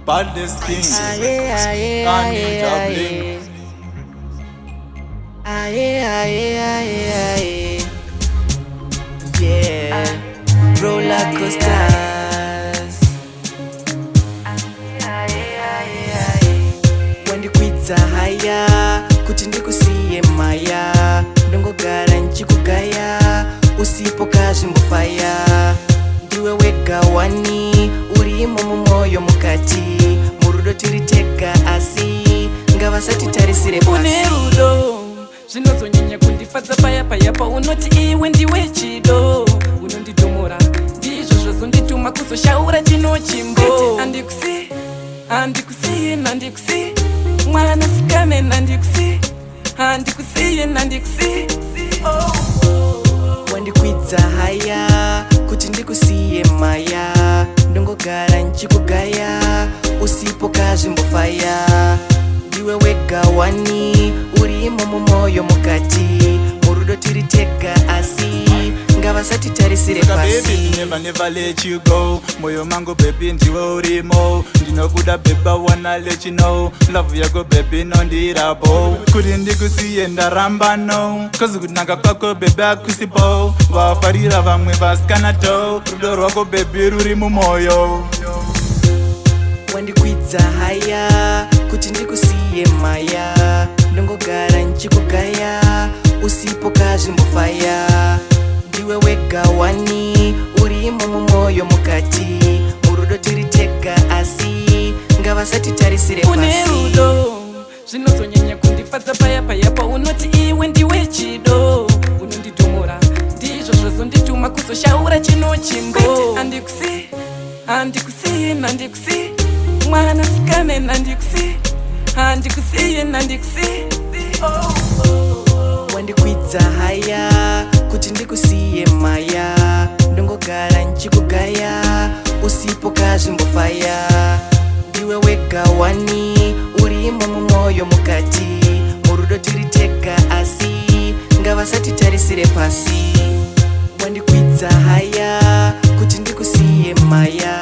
Baddest king. Kanye Dublin. Yeah, roller coasters. When the quits are higher, kuti ndikusiye maya, ndongogara nchikugaya, usipoka zvimbofaya. Ndiwe wega wani, urimo mumoyo mukati, murudo tiriteka asi, ngavasati tarisire pasi. Une rudo, zvinozonyanya kundifadza paya paya paunoti iwe ndiwe chido. Unonditomora, ndizvo zvozondituma kuzoshaura chino chimbo. Handikusiye nandikusiye, mwanasikana nandikusiye, handikusiye nandikusiye. Wandikwidza haya, kuti ndikusiye maya, ndongogara nchikugaya, usipoka zvimbofaya. Ndiwe wega wani, urimo mumoyo mukati, murudo tiriteka asi, ngavasati tarisire Saka pasi. baby, never let you go. Moyo mango baby, ndiwe urimo. Ndinokuda baby, I wanna let you know. Love yako baby, nondirabo. Kuti ndikusiye ndaramba no. Cause kunaka kwako baby, akusipo. Vafarira vamwe vasikana to. Rudo rwako baby, ruri mumoyo. Wandikwidza haya, kuti ndikusiye maya, ndongogara nchikugaya, usipoka zvimbofaya. Ndiwe wega wani, urimo mumoyo mukati, murudo tiriteka asi, ngavasati tarisire pasi. Une rudo, zvinozonyanya kundifadza paya paya paunoti iwe ndiwe chido. Unonditomora, ndizvo zvozondituma kuzoshaura chino chimbo. Handikusiye nandikusiye, mwanasikana nandikusiye, handikusiye nandikusiye. Wandikwidza haya, kuti ndikusiye maya, ndongogara nchikugaya, usipoka zvimbofaya. Ndiwe wega wani, urimo mumoyo mukati, murudo tiriteka asi, ngavasati tarisire pasi. Wandikwidza haya, kuti ndikusiye maya,